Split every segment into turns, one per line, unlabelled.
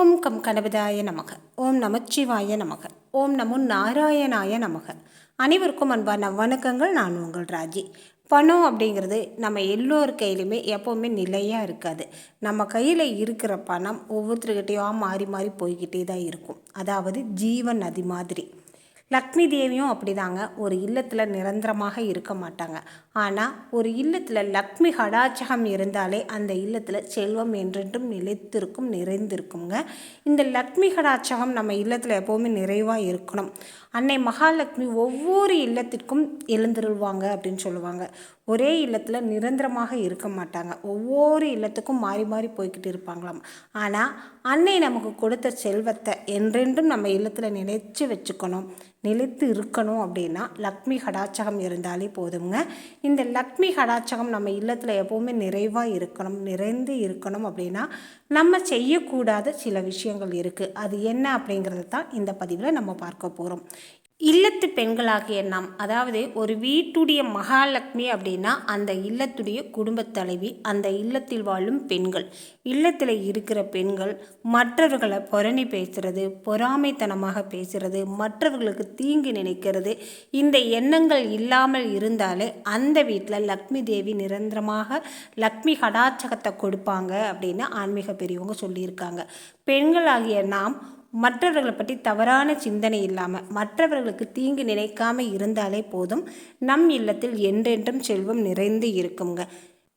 ஓம் come கணபதாய நமக. ஓம் நமச்சிவாய நமக. ஓம் நமோ நாராயணாய நமக. அனைவருக்கும் அன்பான வணக்கங்கள். நான் உங்கள் ராஜி. பணம் அப்படிங்கிறது நம்ம எல்லோரு கையிலுமே எப்போவுமே நிலையாக இருக்காது. நம்ம கையில் இருக்கிற பணம் ஒவ்வொருத்தருக்கிட்டையும் மாறி மாறி போய்கிட்டே தான் இருக்கும். அதாவது ஜீவன் நதி மாதிரி. லக்ஷ்மி தேவியும் அப்படிதாங்க. ஒரு இல்லத்தில் நிரந்தரமாக இருக்க மாட்டாங்க. ஆனால் ஒரு இல்லத்தில் லக்ஷ்மி கடாட்சகம் இருந்தாலே அந்த இல்லத்தில் செல்வம் என்றென்றும் நிலைத்திருக்கும், நிறைந்திருக்குங்க. இந்த லக்ஷ்மி கடாட்சகம் நம்ம இல்லத்தில் எப்போவுமே நிறைவாக இருக்கணும். அன்னை மகாலட்சுமி ஒவ்வொரு இல்லத்திற்கும் எழுந்திருவாங்க அப்படின்னு சொல்லுவாங்க. ஒரே இல்லத்தில் நிரந்தரமாக இருக்க மாட்டாங்க. ஒவ்வொரு இல்லத்துக்கும் மாறி மாறி போய்கிட்டு இருப்பாங்களாம். ஆனால் அன்னை நமக்கு கொடுத்த செல்வத்தை என்றென்றும் நம்ம இல்லத்தில் நினைச்சு வச்சுக்கணும், நிலைத்து இருக்கணும் அப்படின்னா லக்ஷ்மி கடாட்சகம் இருந்தாலே போதுங்க. இந்த லக்ஷ்மி கடாட்சகம் நம்ம இல்லத்தில் எப்போவுமே நிறைவாக இருக்கணும், நிறைந்து இருக்கணும் அப்படின்னா நம்ம செய்யக்கூடாத சில விஷயங்கள் இருக்குது. அது என்ன அப்படிங்கிறது தான் இந்த பதிவில் நம்ம பார்க்க போகிறோம். இல்லத்து பெண்களாகிய நாம், அதாவது ஒரு வீட்டுடைய மகாலட்சுமி அப்படின்னா அந்த இல்லத்துடைய குடும்பத் தலைவி, அந்த இல்லத்தில் வாழும் பெண்கள். இல்லத்தில் இருக்கிற பெண்கள் மற்றவர்களை புரணி பேசுறது, பொறாமைத்தனமாக பேசுறது, மற்றவர்களுக்கு தீங்கு நினைக்கிறது, இந்த எண்ணங்கள் இல்லாமல் இருந்தாலே அந்த வீட்டில் லக்ஷ்மி தேவி நிரந்தரமாக லக்ஷ்மி கடாட்சகத்தை கொடுப்பாங்க அப்படின்னு ஆன்மீக பெரியவங்க சொல்லியிருக்காங்க. பெண்களாகிய நாம் மற்றவர்களை பற்றி தவறான சிந்தனை இல்லாமல் மற்றவர்களுக்கு தீங்கு நினைக்காமல் இருந்தாலே போதும். நம் இல்லத்தில் என்றென்றும் செல்வம் நிறைந்து இருக்குங்க.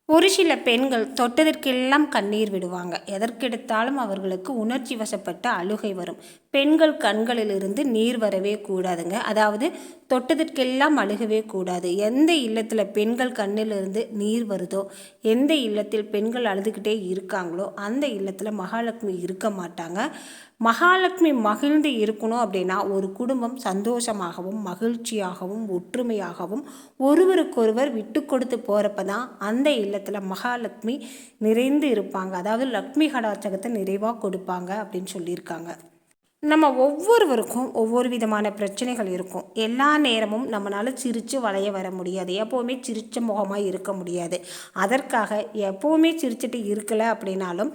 ஒரு சில பெண்கள் தொட்டதற்கெல்லாம் கண்ணீர் விடுவாங்க. எதற்கெடுத்தாலும் அவர்களுக்கு உணர்ச்சி வசப்பட்ட அழுகை வரும். பெண்கள் கண்களிலிருந்து நீர் வரவே கூடாதுங்க. அதாவது தொட்டதற்கெல்லாம் அழுகவே கூடாது. எந்த இல்லத்தில் பெண்கள் கண்ணிலிருந்து நீர் வருதோ, எந்த இல்லத்தில் பெண்கள் அழுதுகிட்டே இருக்காங்களோ அந்த இல்லத்தில் மகாலட்சுமி இருக்க மாட்டாங்க. மகாலட்சுமி மகிழ்ந்து இருக்கணும் அப்படின்னா ஒரு குடும்பம் சந்தோஷமாகவும் மகிழ்ச்சியாகவும் ஒற்றுமையாகவும் ஒருவருக்கொருவர் விட்டு கொடுத்து போகிறப்ப தான் அந்த இல்லத்தில் மகாலட்சுமி நிறைந்து இருப்பாங்க. அதாவது லக்ஷ்மி கடாட்சகத்தை நிறைவாக கொடுப்பாங்க அப்படின்னு சொல்லியிருக்காங்க. நம்ம ஒவ்வொருவருக்கும் ஒவ்வொரு விதமான பிரச்சனைகள் இருக்கும். எல்லா நேரமும் நம்மளால் சிரித்து வளைய வர முடியாது. எப்போவுமே சிரித்த முகமாக இருக்க முடியாது. அதற்காக எப்போவுமே சிரிச்சுட்டு இருக்கலை அப்படின்னாலும்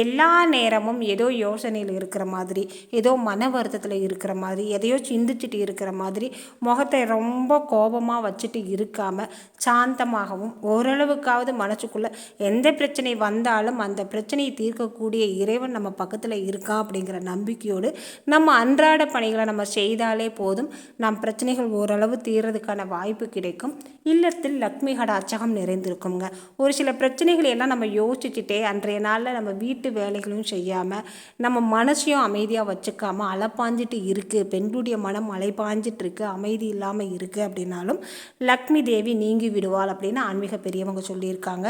எல்லா நேரமும் ஏதோ யோசனையில் இருக்கிற மாதிரி, ஏதோ மன வருத்தத்தில் இருக்கிற மாதிரி, எதையோ சிந்திச்சுட்டு இருக்கிற மாதிரி முகத்தை ரொம்ப கோபமாக வச்சுட்டு இருக்காமல் சாந்தமாகவும் ஓரளவுக்காவது மனசுக்குள்ளே எந்த பிரச்சனை வந்தாலும் அந்த பிரச்சனையை தீர்க்கக்கூடிய இறைவன் நம்ம பக்கத்தில் இருக்கான் அப்படிங்கிற நம்பிக்கையோடு நம்ம அன்றாட பணிகளை நம்ம செய்தாலே போதும். நம் பிரச்சனைகள் ஓரளவு தீர்றதுக்கான வாய்ப்பு கிடைக்கும். இல்லத்தில் லக்ஷ்மி கடாட்சகம் நிறைந்திருக்குங்க. ஒரு சில பிரச்சனைகளை எல்லாம் நம்ம யோசிச்சுட்டே அன்றைய நாளில் நம்ம வீட்டு வேலைகளும் செய்யாமல் நம்ம மனசையும் அமைதியாக வச்சுக்காமல் அலைப்பாஞ்சிட்டு இருக்குது, பெண்களுடைய மனம் அலைப்பாஞ்சிட்டு இருக்குது, அமைதி இல்லாமல் இருக்குது அப்படின்னாலும் லக்ஷ்மி தேவி நீங்கி விடுவாள் அப்படின்னு ஆன்மீக பெரியவங்க சொல்லியிருக்காங்க.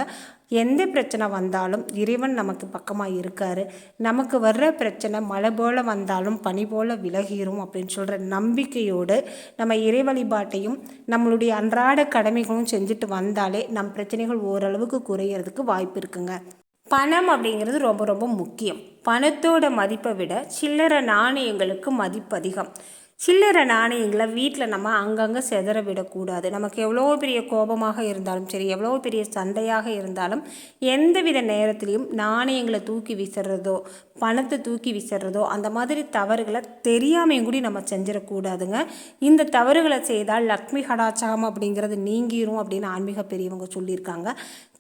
எந்த பிரச்சனை வந்தாலும் இறைவன் நமக்கு பக்கமாக இருக்கார். நமக்கு வர்ற பிரச்சனை மழை போல் வந்தாலும் பனி போல் விலகிரும் அப்படின்னு சொல்கிற நம்பிக்கையோடு நம்ம இறை வழிபாட்டையும் நம்மளுடைய அன்றாட கடமைகளும் செஞ்சுட்டு வந்தாலே நம் பிரச்சனைகள் ஓரளவுக்கு குறையிறதுக்கு வாய்ப்பு இருக்குங்க. பணம் அப்படிங்கிறது ரொம்ப ரொம்ப முக்கியம். பணத்தோட மதிப்பை விட சில்லறை நாணயங்களுக்கு மதிப்பு அதிகம். சில்லறை நாணயங்களை வீட்டில் நம்ம அங்கங்கே செதற விடக்கூடாது. நமக்கு எவ்வளோ பெரிய கோபமாக இருந்தாலும் சரி, எவ்வளோ பெரிய சண்டையாக இருந்தாலும் எந்தவித நேரத்துலையும் நாணயங்களை தூக்கி வீசுறதோ, பணத்தை தூக்கி வீசுறதோ, அந்த மாதிரி தவறுகளை தெரியாமையும் கூட நம்ம செஞ்சிடக்கூடாதுங்க. இந்த தவறுகளை செய்தால் லக்ஷ்மி கடாட்சகம் அப்படிங்கிறது நீங்கிரும் அப்படின்னு ஆன்மீக பெரியவங்க சொல்லியிருக்காங்க.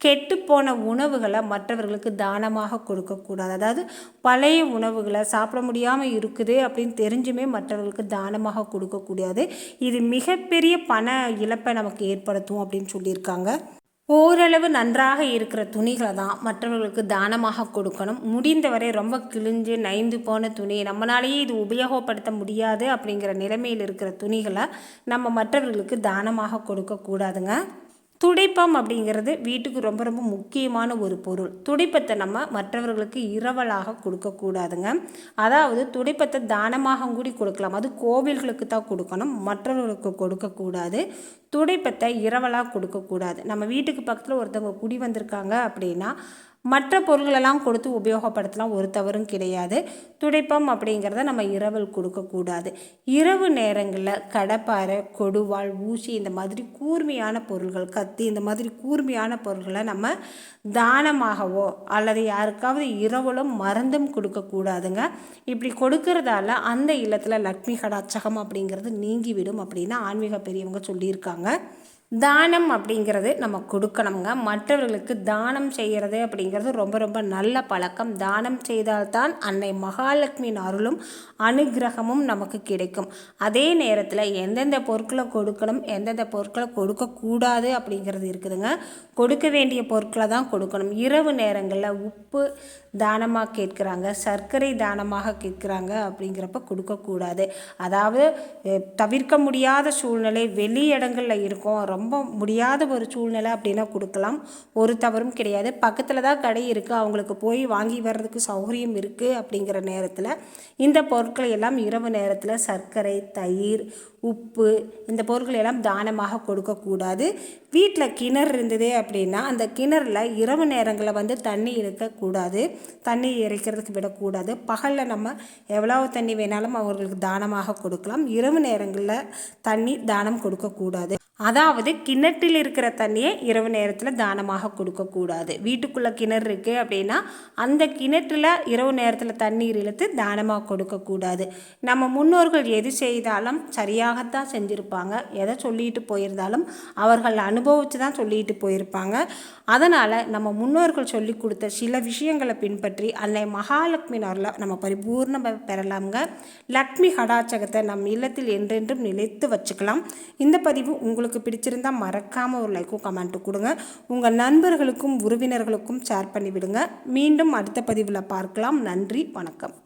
கெட்டுப்போன உணவுகளை மற்றவர்களுக்கு தானமாக கொடுக்கக்கூடாது. அதாவது பழைய உணவுகளை சாப்பிட முடியாமல் இருக்குது அப்படின்னு தெரிஞ்சுமே மற்றவர்களுக்கு தானமாக கொடுக்கக்கூடாது. இது மிகப்பெரிய பண இழப்பை நமக்கு ஏற்படுத்தும் அப்படின்னு சொல்லியிருக்காங்க. ஓரளவு நன்றாக இருக்கிற துணிகளை தான் மற்றவர்களுக்கு தானமாக கொடுக்கணும். முடிந்தவரை ரொம்ப கிழிஞ்சு நைந்து போன துணி, நம்மளாலேயே இது உபயோகப்படுத்த முடியாது அப்படிங்கிற நிலைமையில் இருக்கிற துணிகளை நம்ம மற்றவர்களுக்கு தானமாக கொடுக்கக்கூடாதுங்க. துடைப்பம் அப்படிங்கிறது வீட்டுக்கு ரொம்ப ரொம்ப முக்கியமான ஒரு பொருள். துடைப்பத்தை நம்ம மற்றவர்களுக்கு இரவலாக கொடுக்கக்கூடாதுங்க. அதாவது துடைப்பத்தை தானமாக கூடி கொடுக்கலாம். அது கோவில்களுக்கு தான் கொடுக்கணும், மற்றவர்களுக்கு கொடுக்கக்கூடாது. துடைப்பத்தை இரவலாக கொடுக்கக்கூடாது. நம்ம வீட்டுக்கு பக்கத்தில் ஒருத்தவங்க குடி வந்திருக்காங்க அப்படின்னா மற்ற பொருள்களெல்லாம் கொடுத்து உபயோகப்படுத்தலாம், ஒரு தவறும் கிடையாது. துடைப்பம் அப்படிங்கிறத நம்ம இரவில் கொடுக்கக்கூடாது. இரவு நேரங்களில் கடப்பாரை, கொடுவாள், ஊசி இந்த மாதிரி கூர்மையான பொருள்கள், கத்தி இந்த மாதிரி கூர்மையான பொருள்களை நம்ம தானமாகவோ அல்லது யாருக்காவது இரவலும் மறந்தும் கொடுக்கக்கூடாதுங்க. இப்படி கொடுக்கறதால அந்த இல்லத்தில் லக்ஷ்மி கடாட்சகம் அப்படிங்கிறது நீங்கிவிடும் அப்படின்னு ஆன்மீக பெரியவங்க சொல்லியிருக்காங்க. தானம் அப்படிங்கிறது நம்ம கொடுக்கணுங்க. மற்றவர்களுக்கு தானம் செய்கிறது அப்படிங்கிறது ரொம்ப ரொம்ப நல்ல பழக்கம். தானம் செய்தால்தான் அன்னை மகாலட்சுமியின் அருளும் அனுகிரகமும் நமக்கு கிடைக்கும். அதே நேரத்தில் எந்தெந்த பொருட்களை கொடுக்கணும், எந்தெந்த பொருட்களை கொடுக்கக்கூடாது அப்படிங்கிறது இருக்குதுங்க. கொடுக்க வேண்டிய பொருட்களை தான் கொடுக்கணும். இரவு நேரங்களில் உப்பு தானமாக கேட்குறாங்க, சர்க்கரை தானமாக கேட்குறாங்க அப்படிங்கிறப்ப கொடுக்கக்கூடாது. அதாவது தவிர்க்க முடியாத சூழ்நிலை, வெளி இடங்களில் இருக்கும், ரொம்ப முடியாத ஒரு சூழ்நிலை அப்படின்னா கொடுக்கலாம், ஒரு தவறும் கிடையாது. பக்கத்தில் தான் கடை இருக்குது, அவங்களுக்கு போய் வாங்கி வர்றதுக்கு சௌகரியம் இருக்குது அப்படிங்கிற நேரத்தில் இந்த பொருட்களை எல்லாம் இரவு நேரத்தில் சர்க்கரை, தயிர், உப்பு இந்த பொருட்களை எல்லாம் தானமாக கொடுக்கக்கூடாது. வீட்டில் கிணறு இருந்தது அப்படின்னா அந்த கிணறுல இரவு நேரங்களில் தண்ணி இருக்கக்கூடாது, தண்ணி இறைக்கிறதுக்கு விடக்கூடாது. பகலில் நம்ம எவ்வளவு தண்ணி வேணாலும் அவர்களுக்கு தானமாக கொடுக்கலாம். இரவு நேரங்களில் தண்ணி தானம் கொடுக்கக்கூடாது. அதாவது கிணற்றில் இருக்கிற தண்ணியை இரவு நேரத்தில் தானமாக கொடுக்கக்கூடாது. வீட்டுக்குள்ளே கிணறு இருக்குது அப்படின்னா அந்த கிணற்றில் இரவு நேரத்தில் தண்ணீர் இழுத்து தானமாக கொடுக்கக்கூடாது. நம்ம முன்னோர்கள் எது செய்தாலும் சரியாகத்தான் செஞ்சுருப்பாங்க. எதை சொல்லிட்டு போயிருந்தாலும் அவர்கள் அனுபவித்து தான் சொல்லிட்டு போயிருப்பாங்க. அதனால் நம்ம முன்னோர்கள் சொல்லி கொடுத்த சில விஷயங்களை பின்பற்றி அன்னை மகாலட்சுமி அருளை நம்ம பரிபூர்ணமாக பெறலாம்ங்க. லக்ஷ்மி கடாட்சகத்தை நம் இல்லத்தில் என்றென்றும் நிலைத்து வச்சுக்கலாம். இந்த பதிவு உங்களுக்கு பிடிச்சிருந்தால் மறக்காமல் ஒரு லைக்கும் கமெண்ட்டும் கொடுங்க. உங்கள் நண்பர்களுக்கும் உறவினர்களுக்கும் ஷேர் பண்ணிவிடுங்க. மீண்டும் அடுத்த பதிவில் பார்க்கலாம். நன்றி, வணக்கம்.